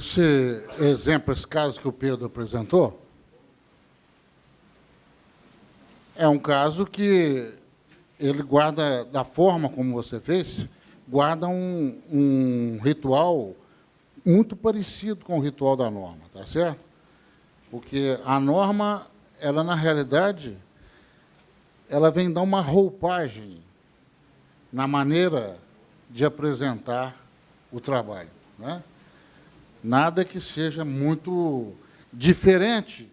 esse exemplo, esse caso que o Pedro apresentou, é um caso que ele guarda, da forma como você fez, guarda um ritual muito parecido com o ritual da norma, tá certo? Porque a norma, ela, na realidade, ela vem dar uma roupagem na maneira de apresentar o trabalho, né? Nada que seja muito diferente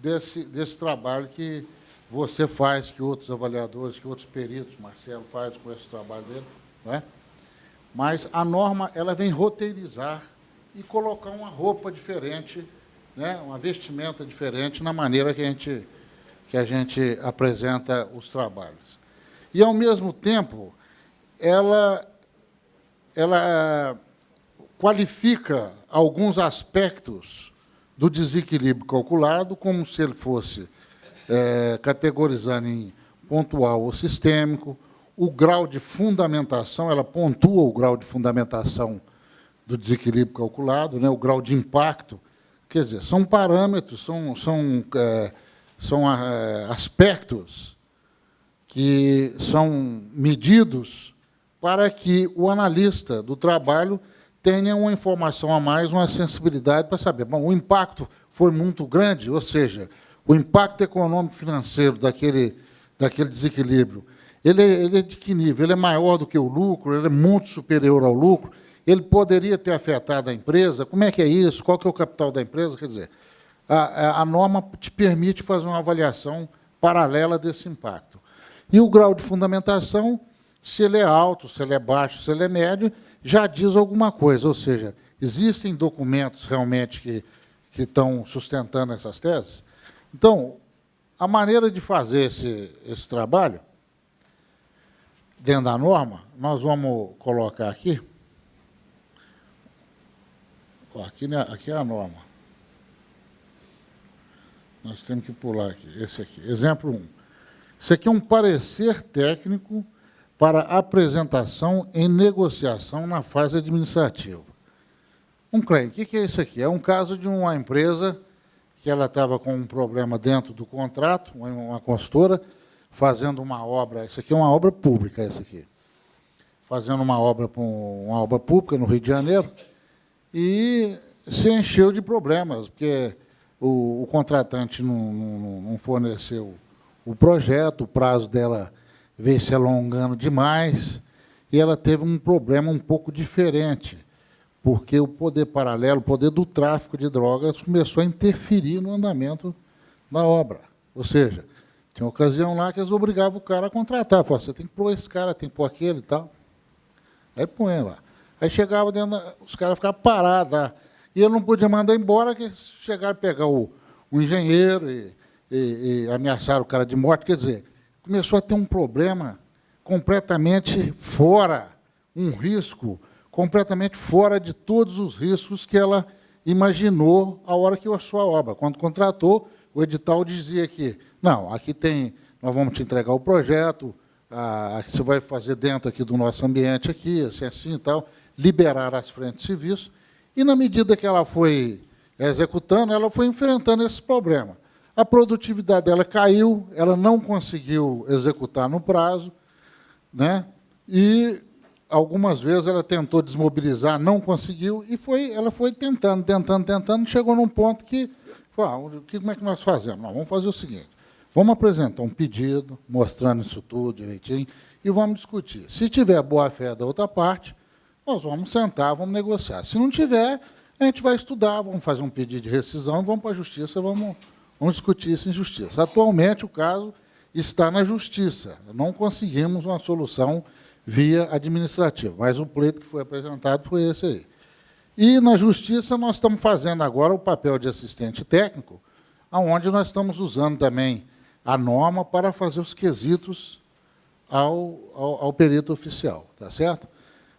desse trabalho que você faz, que outros avaliadores, que outros peritos, Marcelo faz com esse trabalho dele, né? Mas a norma, ela vem roteirizar e colocar uma roupa diferente, né? Uma vestimenta diferente na maneira que a gente apresenta os trabalhos. E, ao mesmo tempo, ela qualifica alguns aspectos do desequilíbrio calculado, como se ele fosse categorizando em pontual ou sistêmico, o grau de fundamentação, ela pontua o grau de fundamentação do desequilíbrio calculado, né, o grau de impacto, quer dizer, são parâmetros, são aspectos que são medidos para que o analista do trabalho tenha uma informação a mais, uma sensibilidade para saber, bom, o impacto foi muito grande, ou seja, o impacto econômico-financeiro daquele desequilíbrio, ele é de que nível? Ele é maior do que o lucro? Ele é muito superior ao lucro? Ele poderia ter afetado a empresa? Como é que é isso? Qual que é o capital da empresa? Quer dizer, a norma te permite fazer uma avaliação paralela desse impacto. E o grau de fundamentação, se ele é alto, se ele é baixo, se ele é médio, já diz alguma coisa. Ou seja, existem documentos realmente que estão sustentando essas teses? Então, a maneira de fazer esse trabalho, dentro da norma, nós vamos colocar aqui. Aqui é a norma. Nós temos que pular aqui, esse aqui. Exemplo 1. Isso aqui é um parecer técnico para apresentação em negociação na fase administrativa. Um claim, o que é isso aqui? É um caso de uma empresa que ela estava com um problema dentro do contrato, uma consultora, fazendo uma obra, isso aqui é uma obra pública, essa aqui, fazendo uma obra pública no Rio de Janeiro, e se encheu de problemas, porque o contratante não forneceu o projeto, o prazo dela veio se alongando demais, e ela teve um problema um pouco diferente, porque o poder paralelo, o poder do tráfico de drogas, começou a interferir no andamento da obra. Ou seja, tinha uma ocasião lá que eles obrigavam o cara a contratar. Falavam, você tem que pôr esse cara, tem que pôr aquele e tal. Aí põe lá. Aí chegava dentro, os caras ficavam parados lá. E ele não podia mandar embora, que chegaram a pegar o engenheiro e ameaçaram o cara de morte. Quer dizer, começou a ter um problema completamente fora, um risco completamente fora de todos os riscos que ela imaginou a hora que a sua obra. Quando contratou, o edital dizia que, não, aqui tem, nós vamos te entregar o projeto, você vai fazer dentro aqui do nosso ambiente, aqui, assim e tal, liberar as frentes de serviço, e, na medida que ela foi executando, ela foi enfrentando esse problema. A produtividade dela caiu, ela não conseguiu executar no prazo, né? E algumas vezes ela tentou desmobilizar, não conseguiu, e ela foi tentando, chegou num ponto que, como é que nós fazemos? Nós vamos fazer o seguinte, vamos apresentar um pedido, mostrando isso tudo direitinho, e vamos discutir. Se tiver boa-fé da outra parte, nós vamos sentar, vamos negociar. Se não tiver, a gente vai estudar, vamos fazer um pedido de rescisão, vamos para a justiça, vamos discutir isso em justiça. Atualmente, o caso está na justiça. Não conseguimos uma solução via administrativa, mas o pleito que foi apresentado foi esse aí. E, na justiça, nós estamos fazendo agora o papel de assistente técnico, onde nós estamos usando também a norma para fazer os quesitos ao perito oficial, tá certo?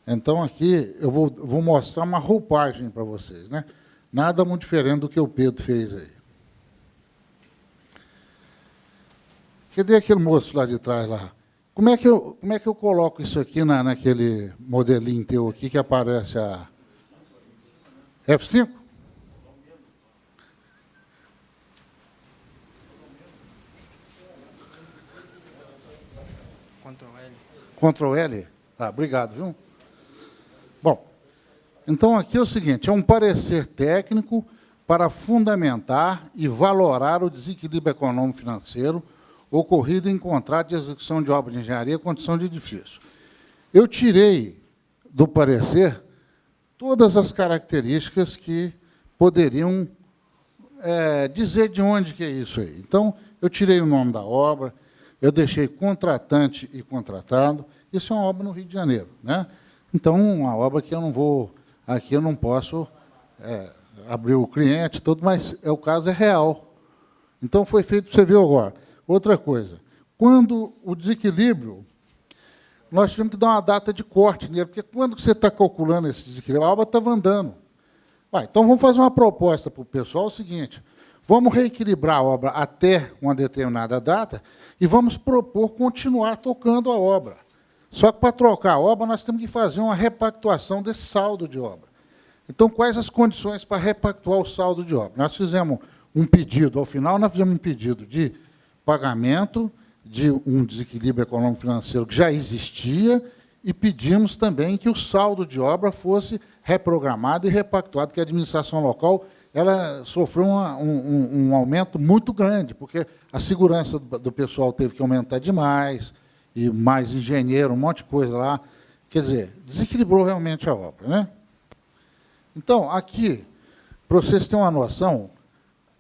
Então, aqui, eu vou mostrar uma roupagem para vocês, né? Nada muito diferente do que o Pedro fez aí. Cadê aquele moço lá de trás, lá? Como é que eu coloco isso aqui naquele modelinho teu aqui que aparece F5? Ctrl L? Ah, obrigado, viu? Bom, então aqui é o seguinte, é um parecer técnico para fundamentar e valorar o desequilíbrio econômico financeiro ocorrido em contrato de execução de obra de engenharia e condição de edifício. Eu tirei do parecer todas as características que poderiam dizer de onde que é isso aí. Então, eu tirei o nome da obra, eu deixei contratante e contratado. Isso é uma obra no Rio de Janeiro, né? Então, uma obra que eu não vou... Aqui eu não posso abrir o cliente, tudo, mas o caso é real. Então, foi feito, você viu agora. Outra coisa, quando o desequilíbrio, nós tivemos que dar uma data de corte nele, porque quando você está calculando esse desequilíbrio, a obra estava andando. Então, vamos fazer uma proposta para o pessoal, o seguinte, vamos reequilibrar a obra até uma determinada data e vamos propor continuar tocando a obra. Só que, para trocar a obra, nós temos que fazer uma repactuação desse saldo de obra. Então, quais as condições para repactuar o saldo de obra? Nós fizemos um pedido, ao final, nós fizemos um pedido de pagamento de um desequilíbrio econômico-financeiro que já existia e pedimos também que o saldo de obra fosse reprogramado e repactuado, que a administração local ela sofreu um aumento muito grande, porque a segurança do pessoal teve que aumentar demais, e mais engenheiro, um monte de coisa lá. Quer dizer, desequilibrou realmente a obra, né? Então, aqui, para vocês terem uma noção,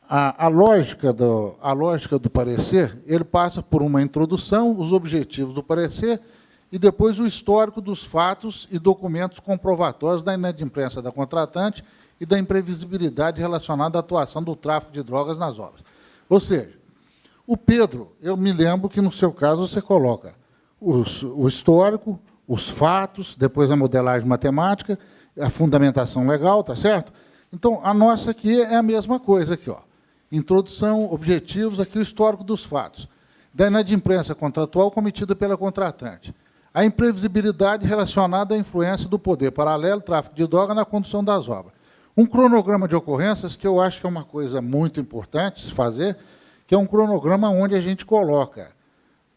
a lógica do parecer, ele passa por uma introdução, os objetivos do parecer, e depois o histórico dos fatos e documentos comprovatórios da inadimplência da contratante e da imprevisibilidade relacionada à atuação do tráfico de drogas nas obras. Ou seja, o Pedro, eu me lembro que, no seu caso, você coloca o histórico, os fatos, depois a modelagem matemática, a fundamentação legal, tá certo? Então, a nossa aqui é a mesma coisa, aqui, ó. Introdução, objetivos, aqui o histórico dos fatos. Da inadimplência contratual cometida pela contratante. A imprevisibilidade relacionada à influência do poder paralelo, tráfico de droga na condução das obras. Um cronograma de ocorrências, que eu acho que é uma coisa muito importante se fazer, que é um cronograma onde a gente coloca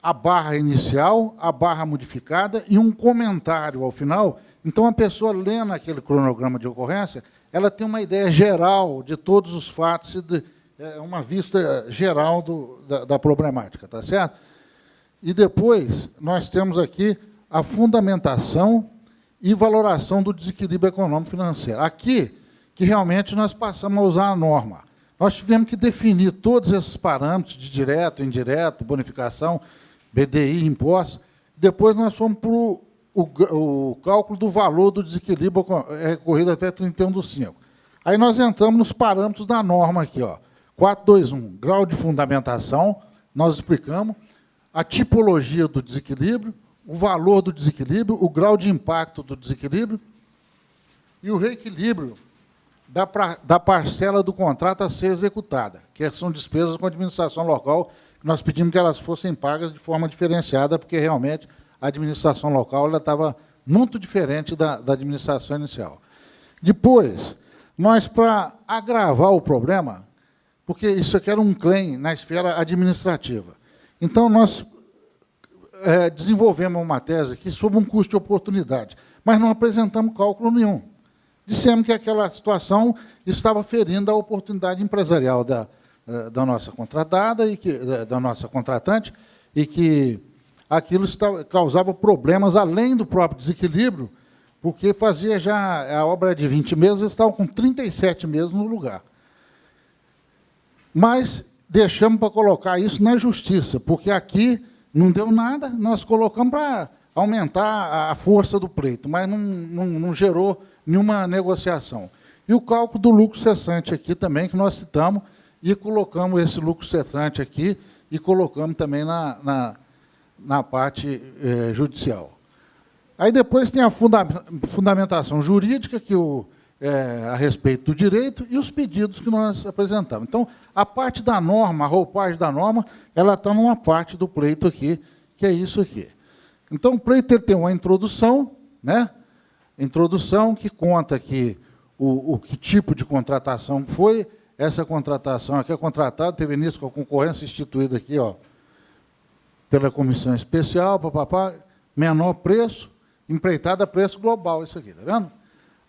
a barra inicial, a barra modificada e um comentário ao final. Então, a pessoa lendo aquele cronograma de ocorrência, ela tem uma ideia geral de todos os fatos, uma vista geral da problemática, tá certo? E depois, nós temos aqui a fundamentação e valoração do desequilíbrio econômico-financeiro. Aqui, que realmente nós passamos a usar a norma. Nós tivemos que definir todos esses parâmetros de direto, indireto, bonificação, BDI, impostos. Depois nós fomos para o cálculo do valor do desequilíbrio recorrido até 31/5. Aí nós entramos nos parâmetros da norma aqui, ó. 421, grau de fundamentação, nós explicamos a tipologia do desequilíbrio, o valor do desequilíbrio, o grau de impacto do desequilíbrio e o reequilíbrio da parcela do contrato a ser executada, que são despesas com a administração local, que nós pedimos que elas fossem pagas de forma diferenciada, porque realmente a administração local ela estava muito diferente da administração inicial. Depois, nós, para agravar o problema, porque isso aqui era um claim na esfera administrativa, então nós desenvolvemos uma tese aqui sobre um custo de oportunidade, mas não apresentamos cálculo nenhum. Dissemos que aquela situação estava ferindo a oportunidade empresarial da nossa contratada, da nossa contratante, e que aquilo causava problemas além do próprio desequilíbrio, porque fazia já a obra de 20 meses, eles estavam com 37 meses no lugar. Mas deixamos para colocar isso na justiça, porque aqui não deu nada, nós colocamos para aumentar a força do pleito, mas não gerou nenhuma negociação. E o cálculo do lucro cessante aqui também, que nós citamos, e colocamos esse lucro cessante aqui, e colocamos também na parte judicial. Aí depois tem a fundamentação jurídica, que a respeito do direito, e os pedidos que nós apresentamos. Então, a parte da norma, a roupagem da norma, ela está numa parte do pleito aqui, que é isso aqui. Então, o pleito ele tem uma introdução, né? Introdução que conta que que tipo de contratação foi. Essa contratação aqui é contratada, teve início com a concorrência instituída aqui, ó, pela comissão especial, papapá, menor preço, empreitada a preço global, isso aqui, tá vendo?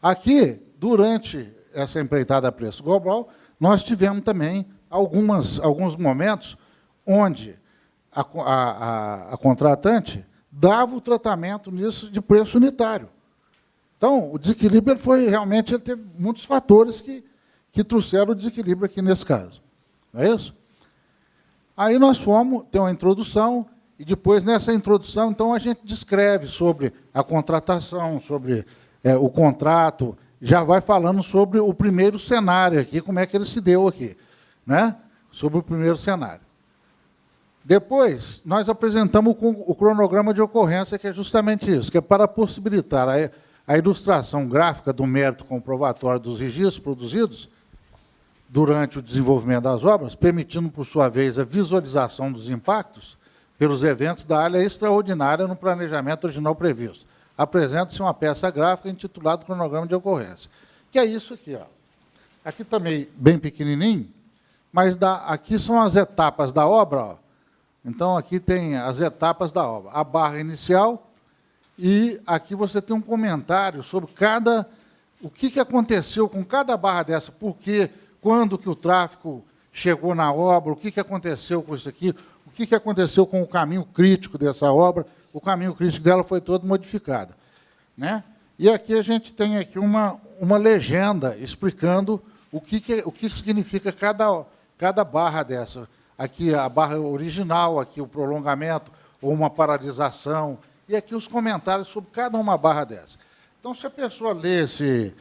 Aqui, durante essa empreitada a preço global, nós tivemos também alguns momentos onde a contratante dava o tratamento nisso de preço unitário. Então, o desequilíbrio ele teve muitos fatores que trouxeram o desequilíbrio aqui nesse caso. Não é isso? Aí nós tem uma introdução, e depois, nessa introdução, então, a gente descreve sobre a contratação, sobre o contrato, já vai falando sobre o primeiro cenário aqui, como é que ele se deu aqui, né? Sobre o primeiro cenário. Depois, nós apresentamos o cronograma de ocorrência, que é justamente isso, que é para possibilitar a ilustração gráfica do mérito comprovatório dos registros produzidos durante o desenvolvimento das obras, permitindo, por sua vez, a visualização dos impactos pelos eventos da área extraordinária no planejamento original previsto. Apresenta-se uma peça gráfica intitulada Cronograma de Ocorrência, que é isso aqui. Ó. Aqui também bem pequenininho, mas aqui são as etapas da obra. Ó. Então, aqui tem as etapas da obra. A barra inicial, e aqui você tem um comentário sobre o que aconteceu com cada barra dessa, por quê, quando que o tráfego chegou na obra, o que aconteceu com isso aqui, o que aconteceu com o caminho crítico dessa obra. O caminho crítico dela foi todo modificado. Né? E aqui a gente tem aqui uma legenda explicando o que significa cada barra dessa. Aqui a barra original, aqui o prolongamento, ou uma paralisação, e aqui os comentários sobre cada uma barra dessa. Então, se a pessoa lê esse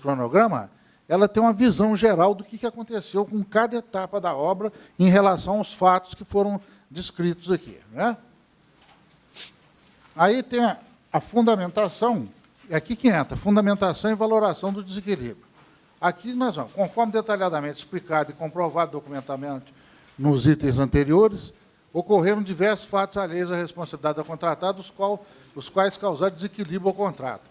cronograma, ela tem uma visão geral do que aconteceu com cada etapa da obra em relação aos fatos que foram descritos aqui. Né? Aí tem a fundamentação, é aqui que entra, fundamentação e valoração do desequilíbrio. Aqui nós vamos, conforme detalhadamente explicado e comprovado documentalmente nos itens anteriores, ocorreram diversos fatos alheios à responsabilidade da contratada, os quais causaram desequilíbrio ao contrato.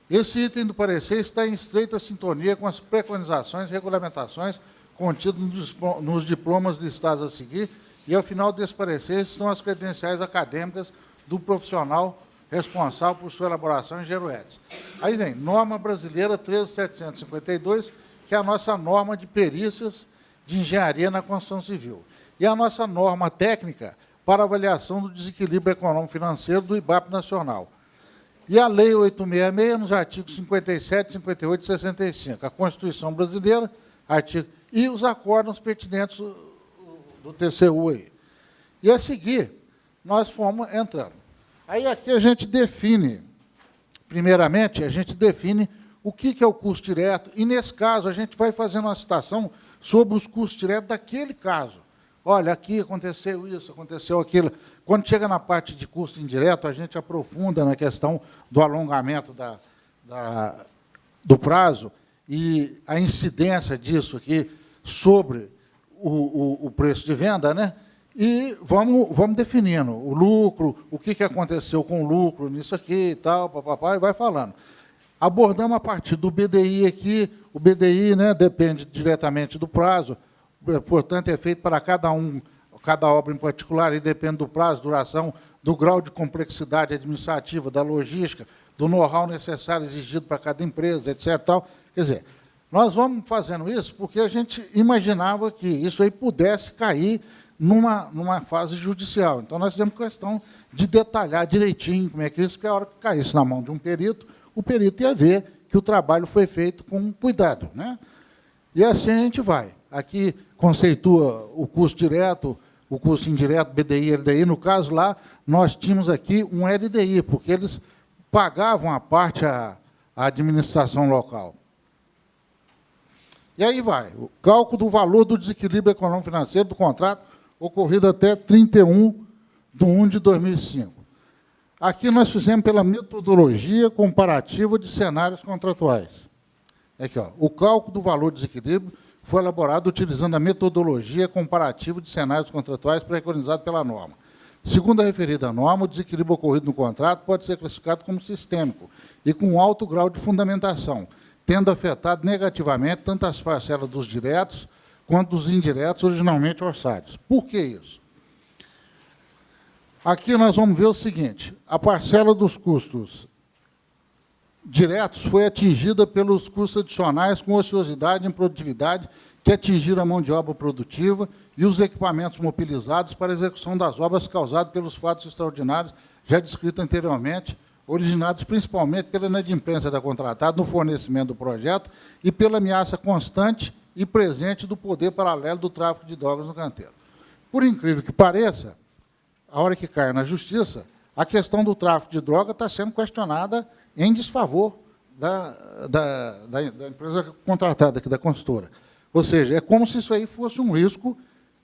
Esse item do parecer está em estreita sintonia com as preconizações e regulamentações contidas nos diplomas listados a seguir, e, ao final desse parecer, estão as credenciais acadêmicas do profissional responsável por sua elaboração em Geruetes. Aí vem, norma brasileira 13.752, que é a nossa norma de perícias de engenharia na construção civil. E a nossa norma técnica para avaliação do desequilíbrio econômico-financeiro do IBAP nacional. E a Lei 866, nos artigos 57, 58 e 65. A Constituição Brasileira, e os acórdãos pertinentes do TCU aí. E a seguir, nós fomos entrando. Aí aqui a gente define, primeiramente, a gente define o que é o custo direto, e nesse caso a gente vai fazendo uma citação sobre os custos diretos daquele caso. Olha, aqui aconteceu isso, aconteceu aquilo. Quando chega na parte de custo indireto, a gente aprofunda na questão do alongamento do prazo e a incidência disso aqui sobre o preço de venda, né? E vamos definindo o lucro, o que aconteceu com o lucro nisso aqui e tal, papapá, e vai falando. Abordamos a partir do BDI aqui, o BDI, né, depende diretamente do prazo, portanto, é feito para cada obra em particular, e depende do prazo, duração, do grau de complexidade administrativa, da logística, do know-how necessário exigido para cada empresa, etc. Tal. Quer dizer, nós vamos fazendo isso porque a gente imaginava que isso aí pudesse cair numa fase judicial. Então, nós temos questão de detalhar direitinho como é que isso, porque a hora que caísse na mão de um perito, o perito ia ver que o trabalho foi feito com cuidado. Né? E assim a gente vai. Aqui conceitua o custo direto, o custo indireto, BDI, LDI. No caso lá, nós tínhamos aqui um LDI, porque eles pagavam a parte à administração local. E aí vai, o cálculo do valor do desequilíbrio econômico-financeiro do contrato ocorrido até 31/1/2005. Aqui nós fizemos pela metodologia comparativa de cenários contratuais. Aqui, ó, o cálculo do valor do desequilíbrio foi elaborado utilizando a metodologia comparativa de cenários contratuais preconizada pela norma. Segundo a referida norma, o desequilíbrio ocorrido no contrato pode ser classificado como sistêmico e com alto grau de fundamentação, tendo afetado negativamente tanto as parcelas dos diretos quanto dos indiretos originalmente orçados. Por que isso? Aqui nós vamos ver o seguinte, a parcela dos custos diretos foi atingida pelos custos adicionais com ociosidade e improdutividade que atingiram a mão de obra produtiva e os equipamentos mobilizados para a execução das obras causadas pelos fatos extraordinários já descritos anteriormente, originados principalmente pela inadimplência da contratada no fornecimento do projeto e pela ameaça constante e presente do poder paralelo do tráfico de drogas no canteiro. Por incrível que pareça, a hora que cai na justiça, a questão do tráfico de droga está sendo questionada em desfavor da empresa contratada aqui, da consultora. Ou seja, é como se isso aí fosse um risco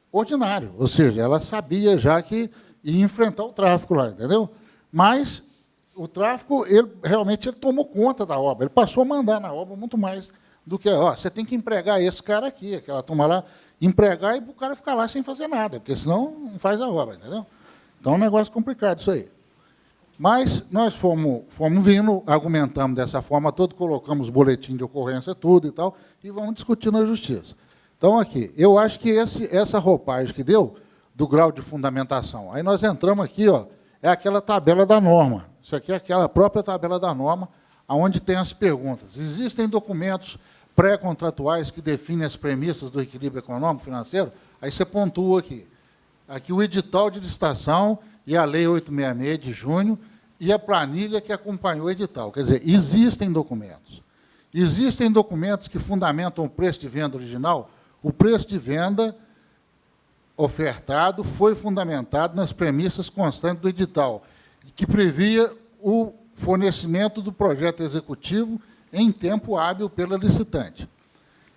ordinário. Ou seja, ela sabia já que ia enfrentar o tráfico lá, entendeu? Mas o tráfico, realmente tomou conta da obra. Ele passou a mandar na obra muito mais do que, ó, você tem que empregar esse cara aqui, aquela turma lá, empregar e o cara ficar lá sem fazer nada, porque senão não faz a obra, entendeu? Então é um negócio complicado isso aí. Mas nós fomos vindo, argumentamos dessa forma toda, colocamos boletim de ocorrência, tudo e tal, e vamos discutir na justiça. Então, aqui, eu acho que essa roupagem que deu, do grau de fundamentação, aí nós entramos aqui, ó, é aquela tabela da norma. Isso aqui é aquela própria tabela da norma, onde tem as perguntas. Existem documentos pré-contratuais que definem as premissas do equilíbrio econômico financeiro? Aí você pontua aqui. Aqui o edital de licitação e a Lei 866 de junho e a planilha que acompanhou o edital. Quer dizer, existem documentos. Existem documentos que fundamentam o preço de venda original. O preço de venda ofertado foi fundamentado nas premissas constantes do edital, que previa o fornecimento do projeto executivo em tempo hábil pela licitante.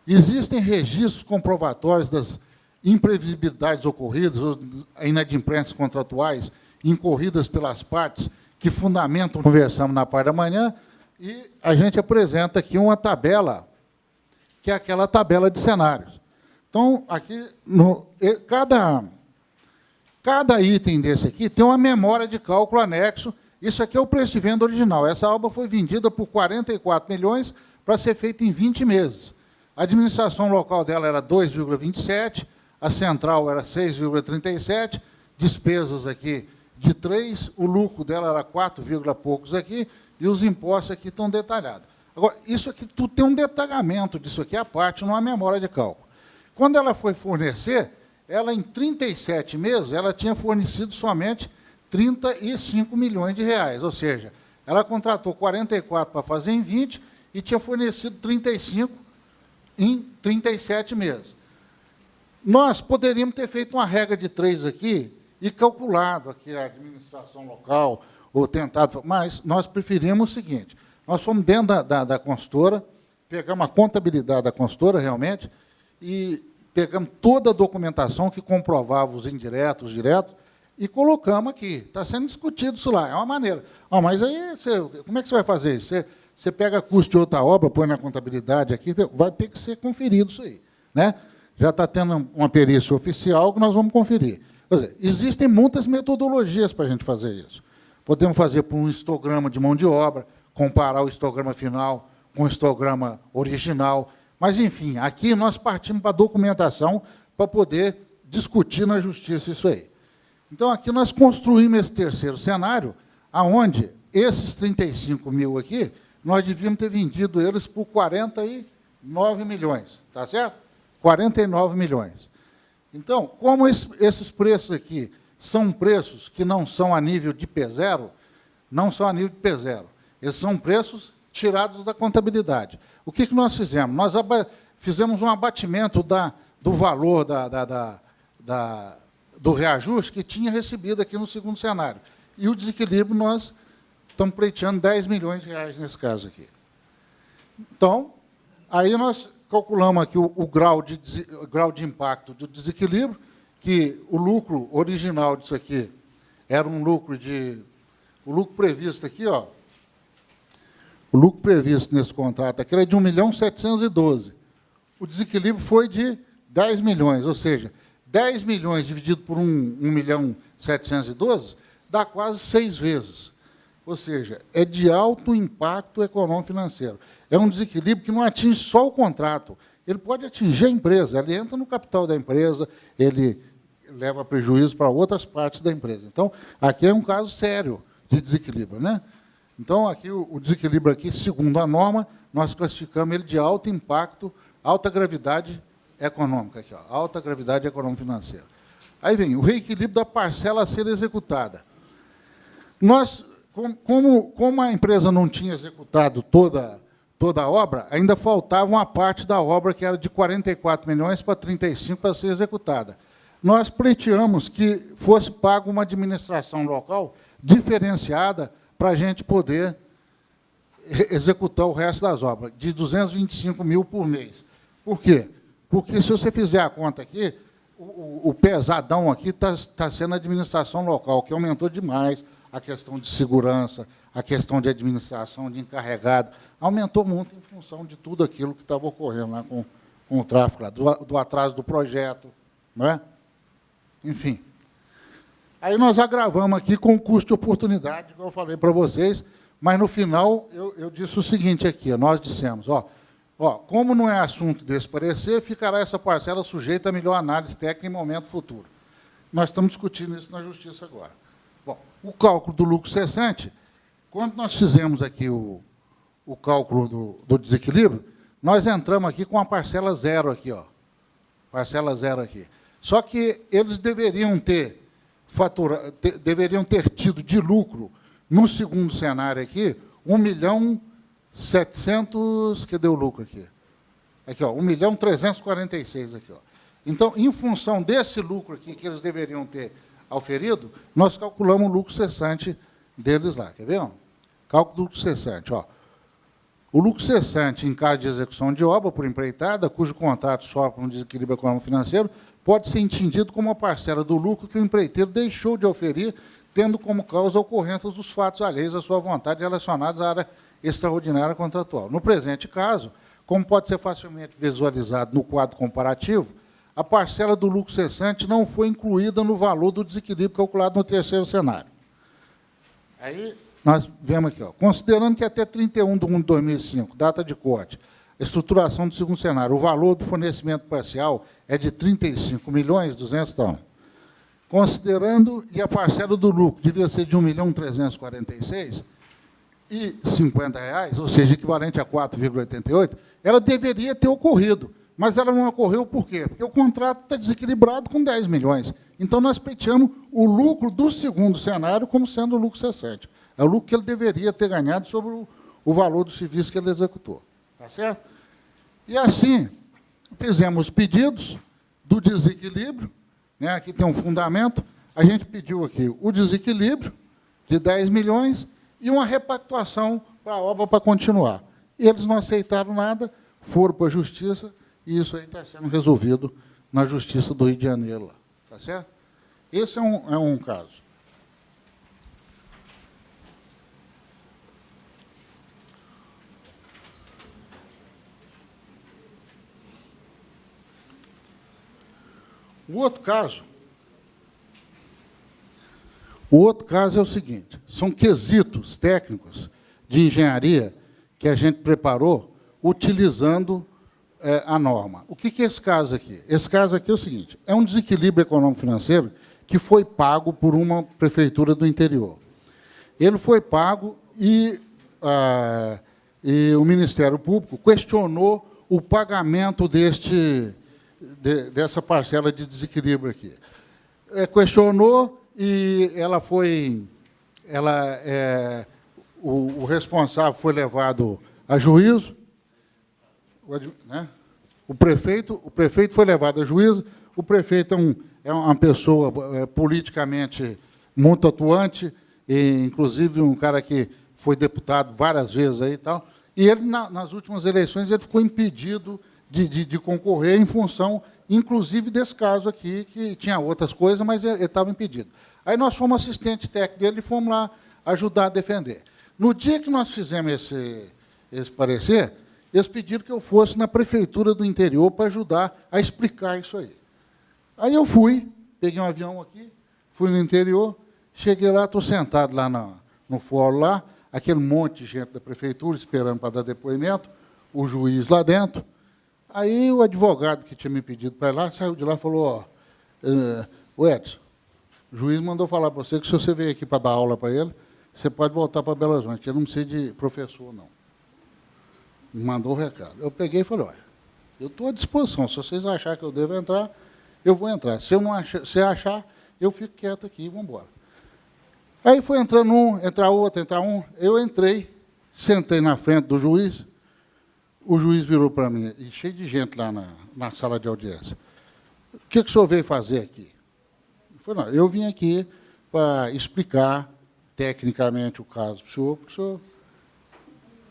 Existem registros comprovatórios das imprevisibilidades ocorridas, ou inadimplências contratuais incorridas pelas partes que fundamentam, conversamos na parte da manhã, e a gente apresenta aqui uma tabela, que é aquela tabela de cenários. Então, aqui, cada item desse aqui tem uma memória de cálculo anexo. Isso aqui é o preço de venda original. Essa obra foi vendida por 44 milhões para ser feita em 20 meses. A administração local dela era 2,27, a central era 6,37, despesas aqui de 3, o lucro dela era 4, poucos aqui, e os impostos aqui estão detalhados. Agora, isso aqui, tu tem um detalhamento disso aqui à parte, numa memória de cálculo. Quando ela foi fornecer, ela, em 37 meses, ela tinha fornecido somente 35 milhões de reais, ou seja, ela contratou 44 para fazer em 20 e tinha fornecido 35 em 37 meses. Nós poderíamos ter feito uma regra de 3 aqui e calculado aqui a administração local, ou tentado, mas nós preferimos o seguinte, nós fomos dentro da consultora, pegamos a contabilidade da consultora, realmente, e pegamos toda a documentação que comprovava os indiretos, os diretos, e colocamos aqui. Está sendo discutido isso lá, é uma maneira. Oh, mas aí, como é que você vai fazer isso? Você pega custo de outra obra, põe na contabilidade aqui, vai ter que ser conferido isso aí. Né? Já está tendo uma perícia oficial que nós vamos conferir. Quer dizer, existem muitas metodologias para a gente fazer isso. Podemos fazer por um histograma de mão de obra, comparar o histograma final com o histograma original. Mas, enfim, aqui nós partimos para a documentação para poder discutir na justiça isso aí. Então, aqui nós construímos esse terceiro cenário, onde esses 35 mil aqui, nós devíamos ter vendido eles por 49 milhões, tá certo? 49 milhões. Então, como esses preços aqui são preços que não são a nível de P0, não são a nível de P0, eles são preços tirados da contabilidade. O que nós fizemos? Nós fizemos um abatimento do valor do reajuste que tinha recebido aqui no segundo cenário. E o desequilíbrio, nós estamos pleiteando 10 milhões de reais nesse caso aqui. Então, aí nós calculamos aqui o grau de impacto do desequilíbrio, que o lucro original disso aqui era um lucro de... O lucro previsto aqui, ó, o lucro previsto nesse contrato aqui era de 1.712.000. O desequilíbrio foi de 10 milhões, ou seja, 10 milhões dividido por 1.712.000 dá quase 6 vezes. Ou seja, é de alto impacto econômico-financeiro. É um desequilíbrio que não atinge só o contrato, ele pode atingir a empresa, ele entra no capital da empresa, ele leva prejuízo para outras partes da empresa. Então, aqui é um caso sério de desequilíbrio, né? Então, aqui o desequilíbrio aqui, segundo a norma, nós classificamos ele de alto impacto, alta gravidade econômica, aqui, ó, alta gravidade econômico-financeira. Aí vem o reequilíbrio da parcela a ser executada. Nós, como a empresa não tinha executado toda a obra, ainda faltava uma parte da obra que era de 44 milhões para 35 para ser executada. Nós pleiteamos que fosse pago uma administração local diferenciada para a gente poder executar o resto das obras, de 225 mil por mês. Por quê? Porque, se você fizer a conta aqui, o pesadão aqui está sendo a administração local, que aumentou demais a questão de segurança, a questão de administração, de encarregado, aumentou muito em função de tudo aquilo que estava ocorrendo lá com o tráfego, lá, do atraso do projeto, não é? Enfim. Aí nós agravamos aqui com o custo de oportunidade, igual eu falei para vocês, mas, no final, eu disse o seguinte aqui, nós dissemos, como não é assunto desse parecer, ficará essa parcela sujeita a melhor análise técnica em momento futuro. Nós estamos discutindo isso na Justiça agora. Bom, o cálculo do lucro cessante, quando nós fizemos aqui o cálculo do desequilíbrio, nós entramos aqui com a parcela zero aqui, ó. Parcela zero aqui. Só que eles deveriam ter tido de lucro, no segundo cenário aqui, 1.700.000, cadê o lucro aqui? Aqui, ó, 1.346.000 aqui, ó. Então, em função desse lucro aqui que eles deveriam ter auferido, nós calculamos o lucro cessante deles lá. Quer ver? Ó? Cálculo do lucro cessante. Ó. O lucro cessante em caso de execução de obra por empreitada, cujo contrato sofre um desequilíbrio econômico-financeiro, pode ser entendido como uma parcela do lucro que o empreiteiro deixou de oferir, tendo como causa a ocorrência dos fatos alheios à sua vontade relacionados à área extraordinária contratual. No presente caso, como pode ser facilmente visualizado no quadro comparativo, a parcela do lucro cessante não foi incluída no valor do desequilíbrio calculado no terceiro cenário. Aí, nós vemos aqui, ó, considerando que até 31 de 1 de 2005, data de corte, a estruturação do segundo cenário, o valor do fornecimento parcial é de 35.200.000, então, considerando que a parcela do lucro devia ser de 1.346.050, ou seja, equivalente a 4,88, ela deveria ter ocorrido, mas ela não ocorreu por quê? Porque o contrato está desequilibrado com 10 milhões. Então, nós pleiteamos o lucro do segundo cenário como sendo o lucro cessante. É o lucro que ele deveria ter ganhado sobre o valor do serviço que ele executou. Tá certo? E assim, fizemos pedidos do desequilíbrio, né? Aqui tem um fundamento, a gente pediu aqui o desequilíbrio de 10 milhões e uma repactuação para a obra para continuar. E eles não aceitaram nada, foram para a Justiça, e isso aí está sendo resolvido na Justiça do Rio de Janeiro. Lá, tá certo? Esse é um caso. O outro caso é o seguinte, são quesitos técnicos de engenharia que a gente preparou utilizando a norma. O que é esse caso aqui? Esse caso aqui é o seguinte, é um desequilíbrio econômico-financeiro que foi pago por uma prefeitura do interior. Ele foi pago e o Ministério Público questionou o pagamento dessa parcela de desequilíbrio aqui. Questionou e o responsável foi levado a juízo, né? O prefeito foi levado a juízo, o prefeito é uma pessoa politicamente muito atuante, e, inclusive, um cara que foi deputado várias vezes aí e tal, e ele, nas últimas eleições, ele ficou impedido de concorrer em função, inclusive, desse caso aqui, que tinha outras coisas, mas ele estava impedido. Aí nós fomos assistente técnico dele e fomos lá ajudar a defender. No dia que nós fizemos esse parecer, eles pediram que eu fosse na prefeitura do interior para ajudar a explicar isso aí. Aí eu fui, peguei um avião aqui, fui no interior, cheguei lá, estou sentado lá no no fórum lá, aquele monte de gente da prefeitura esperando para dar depoimento, o juiz lá dentro. Aí o advogado que tinha me pedido para ir lá, saiu de lá e falou, ó, Edson, o juiz mandou falar para você que se você veio aqui para dar aula para ele, você pode voltar para Belo Horizonte, ele não precisa de professor, não. Me mandou o recado. Eu peguei e falei, olha, eu estou à disposição, se vocês acharem que eu devo entrar, eu vou entrar. Se eu não achar, se achar, eu fico quieto aqui e vamos embora. Aí foi entrando um, entrar outro, entrar um. Eu entrei, sentei na frente do juiz, o juiz virou para mim, e cheio de gente lá na sala de audiência. O que o senhor veio fazer aqui? Eu falei, não, eu vim aqui para explicar tecnicamente o caso para o senhor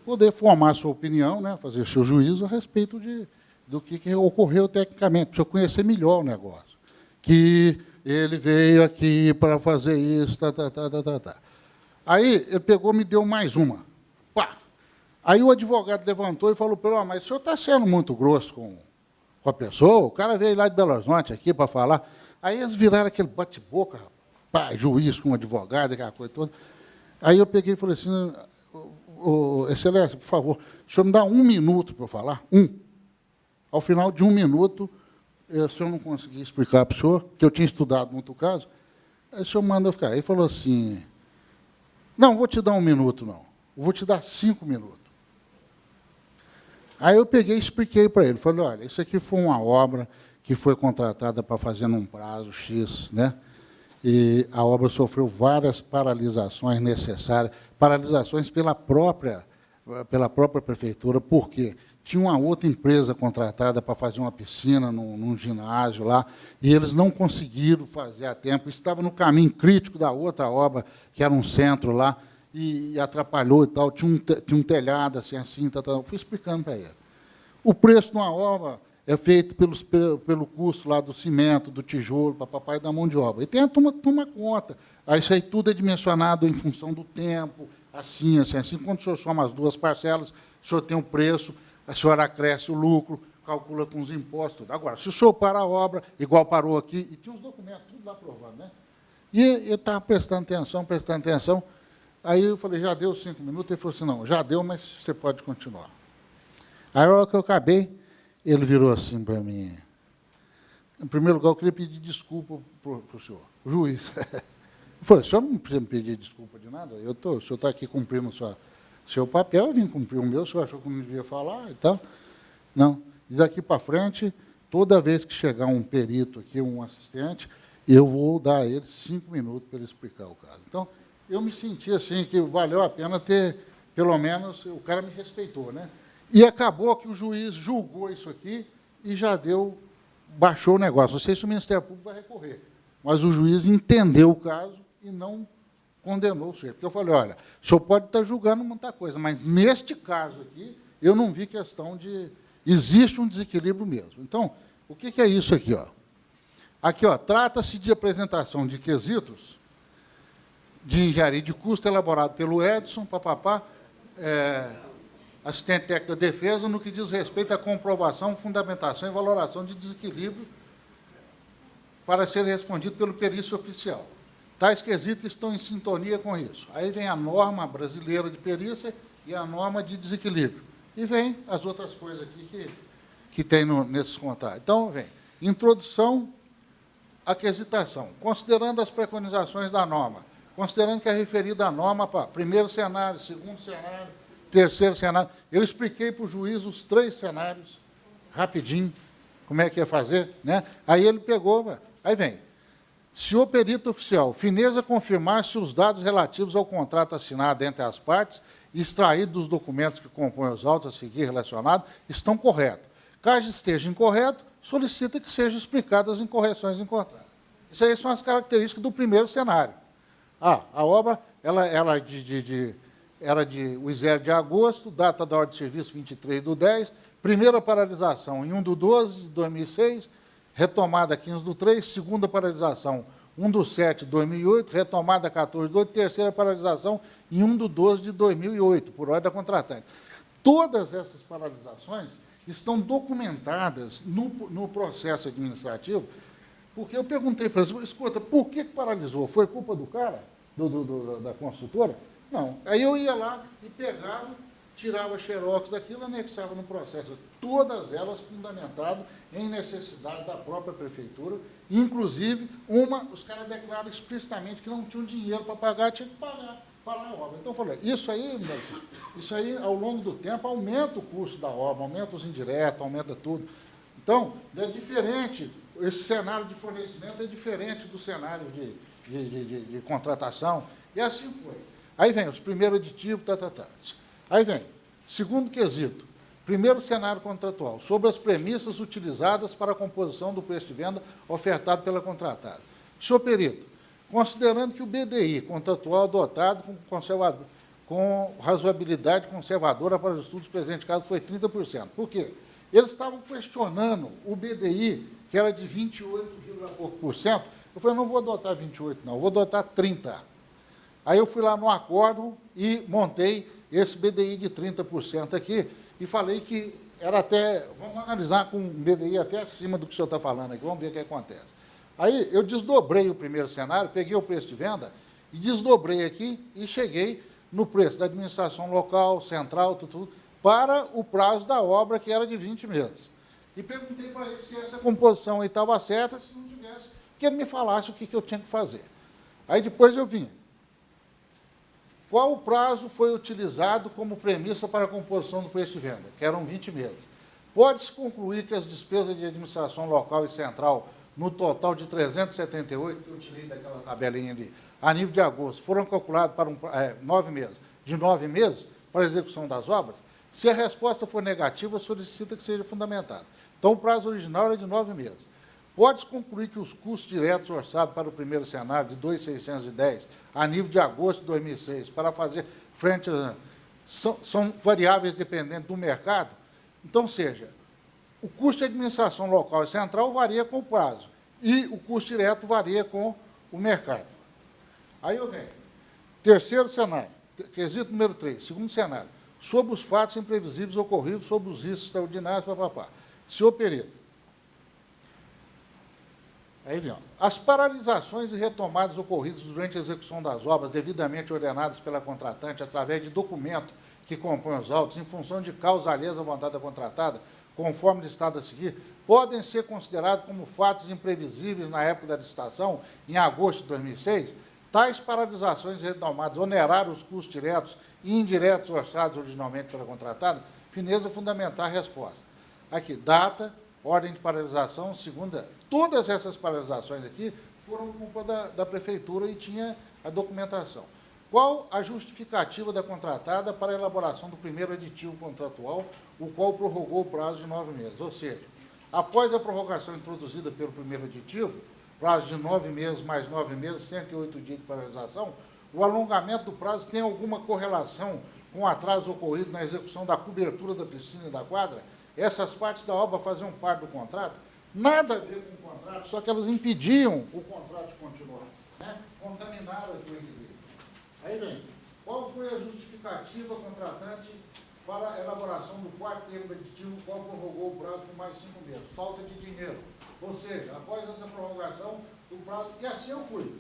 poder formar a sua opinião, né, fazer seu juízo a respeito do que ocorreu tecnicamente, para o senhor conhecer melhor o negócio. Que ele veio aqui para fazer isso, tá. Aí ele pegou e me deu mais uma. Pá! Aí o advogado levantou e falou para ele, mas o senhor está sendo muito grosso com a pessoa, o cara veio lá de Belo Horizonte aqui para falar. Aí eles viraram aquele bate-boca, rapaz, juiz com advogado, aquela coisa toda. Aí eu peguei e falei assim, Excelência, por favor, o senhor me dá 1 minuto para eu falar? Ao final de 1 minuto, o senhor não conseguia explicar para o senhor, que eu tinha estudado muito o caso, aí o senhor manda eu ficar. Aí falou assim, não vou te dar 1 minuto, não, eu vou te dar 5 minutos. Aí eu peguei e expliquei para ele, falei, olha, isso aqui foi uma obra que foi contratada para fazer num prazo X, né? E a obra sofreu várias paralisações necessárias, paralisações pela própria prefeitura, porque tinha uma outra empresa contratada para fazer uma piscina num ginásio lá, e eles não conseguiram fazer a tempo, estava no caminho crítico da outra obra, que era um centro lá, e atrapalhou e tal, tinha um telhado assim, eu fui explicando para ele. O preço de uma obra é feito pelo custo lá do cimento, do tijolo, papai da mão de obra. E tem a turma conta. Aí isso aí tudo é dimensionado em função do tempo, assim. Quando o senhor soma as duas parcelas, o senhor tem o preço, a senhora acresce o lucro, calcula com os impostos, tudo. Agora, se o senhor parar a obra, igual parou aqui, e tinha os documentos, tudo lá provando, né? E eu estava prestando atenção. Aí eu falei, já deu 5 minutos? Ele falou assim, não, já deu, mas você pode continuar. Aí, na hora que eu acabei, ele virou assim para mim. Em primeiro lugar, eu queria pedir desculpa para o senhor, o juiz. Eu falei, o senhor não precisa me pedir desculpa de nada, o senhor está aqui cumprindo seu papel, eu vim cumprir o meu, o senhor achou que eu não devia falar e tal. Não, e daqui para frente, toda vez que chegar um perito aqui, um assistente, eu vou dar a ele 5 minutos para ele explicar o caso. Então, eu me senti assim, que valeu a pena ter, pelo menos, o cara me respeitou, né? E acabou que o juiz julgou isso aqui e já baixou o negócio. Não sei se o Ministério Público vai recorrer, mas o juiz entendeu o caso e não condenou o sujeito. Porque eu falei, olha, o senhor pode estar julgando muita coisa, mas neste caso aqui, eu não vi questão de... Existe um desequilíbrio mesmo. Então, o que é isso aqui? Ó? Aqui, ó, trata-se de apresentação de quesitos de engenharia de custo elaborado pelo Edson, assistente técnico da defesa, no que diz respeito à comprovação, fundamentação e valoração de desequilíbrio para ser respondido pelo perício oficial. Tais quesitos estão em sintonia com isso. Aí vem a norma brasileira de perícia e a norma de desequilíbrio. E vem as outras coisas aqui que tem nesses contratos. Então, vem introdução à quesitação, considerando as preconizações da norma, considerando que é referida a norma para primeiro cenário, segundo cenário, terceiro cenário. Eu expliquei para o juiz os 3 cenários, rapidinho, como é que ia fazer, né? Aí ele pegou, aí vem. Se o perito oficial fineza confirmar se os dados relativos ao contrato assinado entre as partes e extraídos dos documentos que compõem os autos a seguir relacionados estão corretos. Caso esteja incorreto, solicita que sejam explicadas as incorreções em contrato. Isso aí são as características do primeiro cenário. A obra era de o 0 de agosto, data da ordem de serviço 23/10, primeira paralisação em 1/12/2006, retomada 15/3, segunda paralisação 1/7/2008, retomada 14/2, terceira paralisação em 1/12/2008, por ordem da contratante. Todas essas paralisações estão documentadas no processo administrativo, porque eu perguntei para eles, escuta, por que paralisou? Foi culpa do cara, da construtora? Não. Aí eu ia lá e pegava, tirava xerox daquilo, anexava no processo. Todas elas fundamentadas em necessidade da própria prefeitura. Inclusive, os caras declararam explicitamente que não tinham dinheiro para pagar, tinha que pagar para a obra. Então, eu falei, isso aí, ao longo do tempo, aumenta o custo da obra, aumenta os indiretos, aumenta tudo. Então, é diferente, esse cenário de fornecimento é diferente do cenário de contratação, e assim foi. Aí vem os primeiros aditivos, Aí vem, segundo quesito, primeiro cenário contratual, sobre as premissas utilizadas para a composição do preço de venda ofertado pela contratada. Senhor perito, considerando que o BDI contratual adotado com razoabilidade conservadora para os estudos presentes caso foi 30%. Por quê? Eles estavam questionando o BDI, que era de 28,pouco%. Eu falei, não vou adotar 28%, não, vou adotar 30%. Aí eu fui lá no acordo e montei esse BDI de 30% aqui e falei que era até, vamos analisar com um BDI até acima do que o senhor está falando aqui, vamos ver o que acontece. Aí eu desdobrei o primeiro cenário, peguei o preço de venda e desdobrei aqui e cheguei no preço da administração local, central, tudo, para o prazo da obra, que era de 20 meses. E perguntei para ele se essa composição aí estava certa, se não tivesse, que ele me falasse o que eu tinha que fazer. Aí depois eu vim. Qual o prazo foi utilizado como premissa para a composição do preço de venda? Que eram 20 meses. Pode-se concluir que as despesas de administração local e central, no total de 378, que eu tirei daquela tabelinha ali, a nível de agosto, foram calculadas para 9 meses, de 9 meses para a execução das obras? Se a resposta for negativa, solicita que seja fundamentada. Então, o prazo original era de 9 meses. Pode-se concluir que os custos diretos orçados para o primeiro cenário, de 2.610, a nível de agosto de 2006, para fazer frente a... são variáveis dependentes do mercado? Então, seja, o custo de administração local e central varia com o prazo, e o custo direto varia com o mercado. Aí eu venho. Terceiro cenário, quesito número 3, segundo cenário, sobre os fatos imprevisíveis ocorridos, sobre os riscos extraordinários, papapá. Senhor perito, aí vem, ó. As paralisações e retomadas ocorridas durante a execução das obras, devidamente ordenadas pela contratante, através de documento que compõe os autos, em função de causa alheias à vontade da contratada, conforme listado a seguir, podem ser considerados como fatos imprevisíveis na época da licitação, em agosto de 2006. Tais paralisações e retomadas oneraram os custos diretos e indiretos orçados originalmente pela contratada? Fineza fundamentar a resposta. Aqui, data, ordem de paralisação, segunda. Todas essas paralisações aqui foram culpa da prefeitura e tinha a documentação. Qual a justificativa da contratada para a elaboração do primeiro aditivo contratual, o qual prorrogou o prazo de 9 meses? Ou seja, após a prorrogação introduzida pelo primeiro aditivo, prazo de 9 meses mais 9 meses, 108 dias de paralisação, o alongamento do prazo tem alguma correlação com o atraso ocorrido na execução da cobertura da piscina e da quadra? Essas partes da obra faziam parte do contrato? Nada a ver com o contrato, só que elas impediam o contrato de continuar, né? Contaminaram o equilíbrio. Aí vem, qual foi a justificativa contratante para a elaboração do quarto termo aditivo, qual prorrogou o prazo por mais 5 meses? Falta de dinheiro. Ou seja, após essa prorrogação, o prazo... E assim eu fui.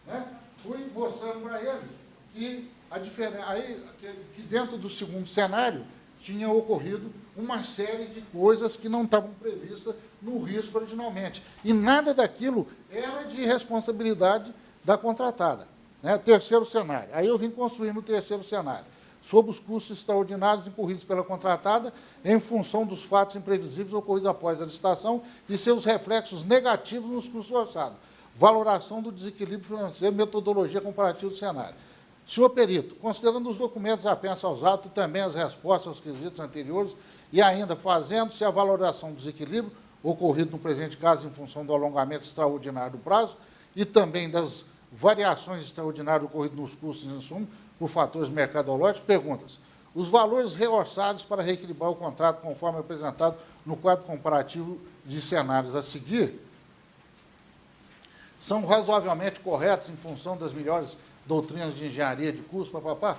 Né? Fui mostrando para ele que a diferença... Aí, que dentro do segundo cenário tinha ocorrido uma série de coisas que não estavam previstas no risco originalmente. E nada daquilo era de responsabilidade da contratada. Né? Terceiro cenário. Aí eu vim construindo o terceiro cenário, sob os custos extraordinários incorridos pela contratada em função dos fatos imprevisíveis ocorridos após a licitação e seus reflexos negativos nos custos orçados. Valoração do desequilíbrio financeiro, metodologia comparativa do cenário. Senhor perito, considerando os documentos apenas aos autos e também as respostas aos quesitos anteriores e ainda fazendo-se a valoração do desequilíbrio ocorrido no presente caso em função do alongamento extraordinário do prazo e também das variações extraordinárias ocorridas nos custos de insumo por fatores mercadológicos, perguntas. Os valores reorçados para reequilibrar o contrato conforme apresentado no quadro comparativo de cenários a seguir são razoavelmente corretos em função das melhores doutrinas de engenharia de custo, papapá?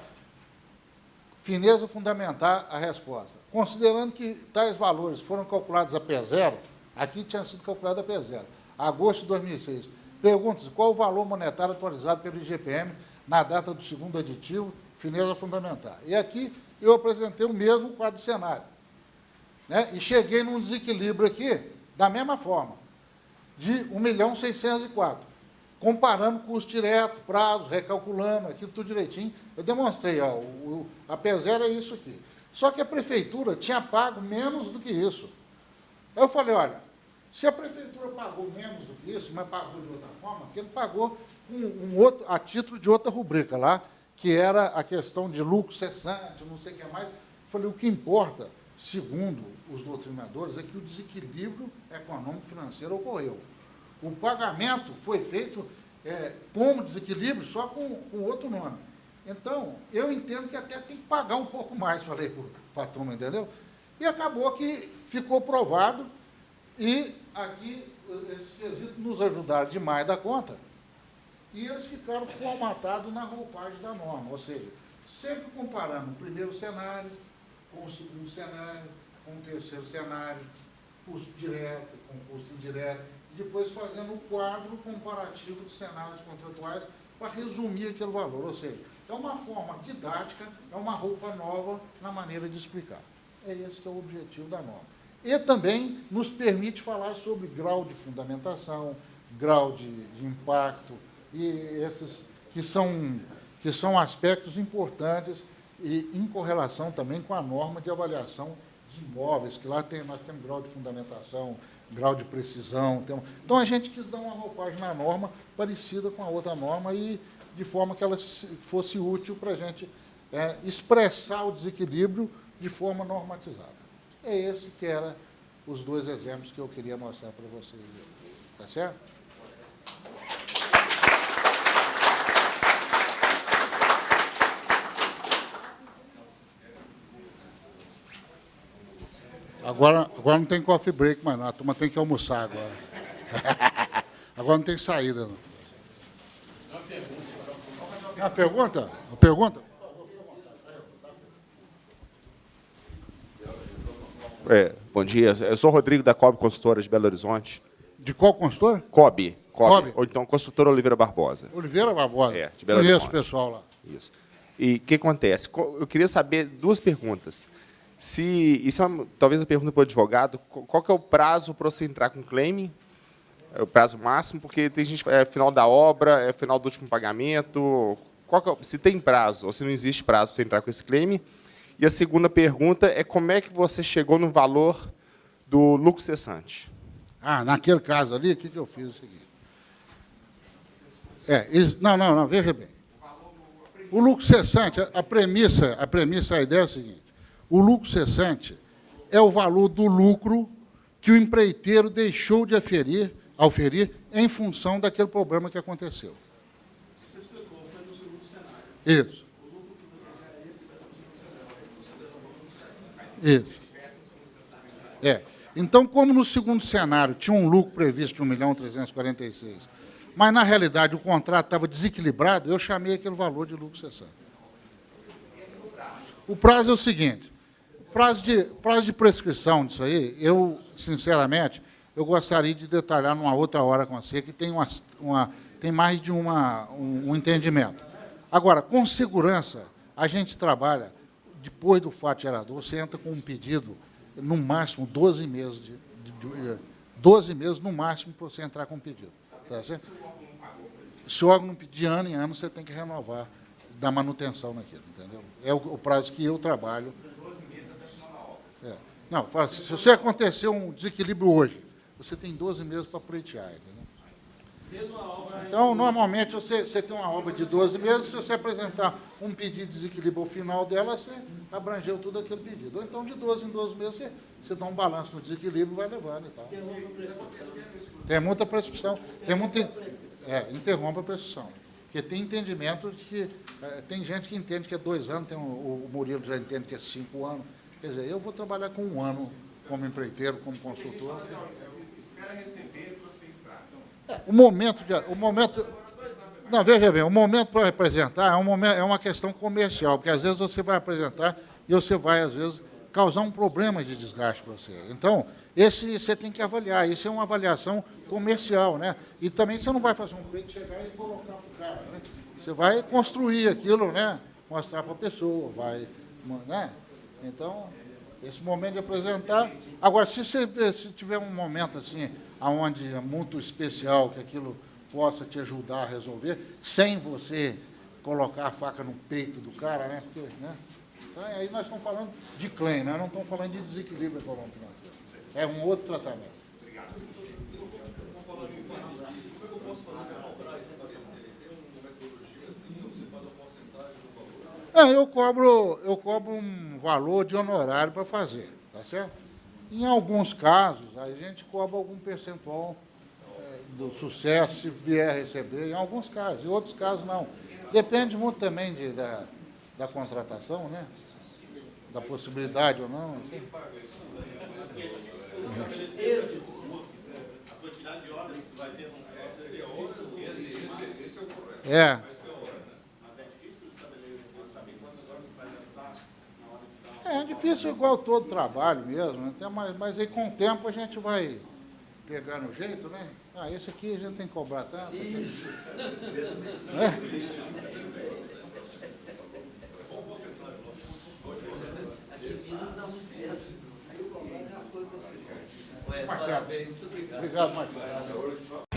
Fineza fundamentar a resposta. Considerando que tais valores foram calculados a P0, aqui tinha sido calculado a P0, agosto de 2006. Pergunta-se qual o valor monetário atualizado pelo IGPM na data do segundo aditivo, fineza fundamental. E aqui eu apresentei o mesmo quadro de cenário, né? E cheguei num desequilíbrio aqui, da mesma forma, de 1.604.000, comparando custo direto, prazo, recalculando, aquilo tudo direitinho. Eu demonstrei, ó, a P0 é isso aqui. Só que a prefeitura tinha pago menos do que isso. Aí eu falei, olha, se a prefeitura pagou menos do que isso, mas pagou de outra forma, porque ele pagou a título de outra rubrica lá, que era a questão de lucro cessante, não sei o que mais. Eu falei, o que importa, segundo os doutrinadores, é que o desequilíbrio econômico-financeiro ocorreu. O pagamento foi feito como desequilíbrio, só com outro nome. Então, eu entendo que até tem que pagar um pouco mais, falei para a turma, entendeu? E acabou que ficou provado, e aqui esses quesitos nos ajudaram demais da conta, e eles ficaram formatados na roupagem da norma, ou seja, sempre comparando o primeiro cenário com o segundo cenário, com o terceiro cenário, custo direto com custo indireto, e depois fazendo o quadro comparativo dos cenários contratuais para resumir aquele valor, ou seja, é uma forma didática, é uma roupa nova na maneira de explicar. É esse que é o objetivo da norma. E também nos permite falar sobre grau de fundamentação, grau de impacto, e esses que são aspectos importantes e em correlação também com a norma de avaliação de imóveis, que lá nós temos grau de fundamentação, grau de precisão. Então, a gente quis dar uma roupagem na norma parecida com a outra norma e de forma que ela fosse útil para a gente expressar o desequilíbrio de forma normatizada. É esse que eram os dois exemplos que eu queria mostrar para vocês. Tá certo? Agora não tem coffee break mais não, a turma tem que almoçar agora. Agora não tem saída. Não. Uma pergunta? Uma pergunta? Bom dia, eu sou o Rodrigo da Cobb Consultora de Belo Horizonte. De qual consultora? Cobb. Cobb. Ou então Construtora Oliveira Barbosa. Oliveira Barbosa. De Belo Conheço Horizonte. o pessoal lá. Isso. E o que acontece? Eu queria saber duas perguntas. Isso é talvez a pergunta para o advogado, qual que é o prazo para você entrar com claim? É o prazo máximo, porque tem gente, final da obra, é final do último pagamento. Se tem prazo ou se não existe prazo para você entrar com esse claim? E a segunda pergunta é como é que você chegou no valor do lucro cessante? Naquele caso ali, o que eu fiz? O seguinte. Não, veja bem. O lucro cessante, a premissa, a ideia é o seguinte. O lucro cessante é o valor do lucro que o empreiteiro deixou de auferir em função daquele problema que aconteceu. Você explicou, foi no segundo cenário. Isso. O lucro que você gera esse vai ser no segundo cenário, considerando o lucro cessante. Isso. Então, como no segundo cenário tinha um lucro previsto de 1.346.000, mas, na realidade, o contrato estava desequilibrado, eu chamei aquele valor de lucro cessante. O prazo é o seguinte, prazo de prescrição disso aí, eu, sinceramente, eu gostaria de detalhar numa outra hora com você, que tem, tem mais de um entendimento. Agora, com segurança, a gente trabalha, depois do fato gerador, você entra com um pedido, no máximo, 12 meses, 12 meses no máximo para você entrar com um pedido. Tá certo? Se o órgão não pedir, de ano em ano, você tem que renovar, dar manutenção naquilo, entendeu? É o prazo que eu trabalho. 12 meses até o final da obra. Não, se você acontecer um desequilíbrio hoje, você tem 12 meses para pleitear, entendeu? Mesmo a obra... Então, normalmente, você tem uma obra de 12 meses, se você apresentar um pedido de desequilíbrio ao final dela, você abrangeu tudo aquele pedido. Ou então, de 12 em 12 meses, você dá um balanço no desequilíbrio e vai levando e tal. Tem muita prescrição. Interrompe a prescrição. Porque tem entendimento de que... tem gente que entende que é 2 anos, o Murilo já entende que é 5 anos. Quer dizer, eu vou trabalhar com 1 ano como empreiteiro, como consultor. Espera receber para você entrar. Não, veja bem, o momento para representar é uma questão comercial, porque às vezes você vai apresentar e você vai, às vezes, causar um problema de desgaste para você. Então, esse você tem que avaliar. Isso é uma avaliação comercial, né? E também você não vai fazer um preço, chegar e colocar para o cara, né? Você vai construir aquilo, né? Mostrar para a pessoa, vai, né? Então, esse momento de apresentar. Agora, se tiver um momento assim, onde é muito especial, que aquilo possa te ajudar a resolver, sem você colocar a faca no peito do cara, né? Porque, né? Então, aí nós estamos falando de claim, nós não estamos falando de desequilíbrio econômico financeiro. É um outro tratamento. Eu cobro um valor de honorário para fazer, tá certo? Em alguns casos, a gente cobra algum percentual do sucesso, se vier a receber, em alguns casos, em outros casos não. Depende muito também da contratação, né? Da possibilidade ou não. Assim. A quantidade de horas que vai ter no negócio seria outra. Esse é o problema. É. Mas é difícil saber quantas horas vai gastar na hora de dar. É difícil igual todo trabalho mesmo, né? Mas aí com o tempo a gente vai pegando o jeito, né? Esse aqui a gente tem que cobrar tanto. Isso. Marcelo. Obrigado, Marcelo.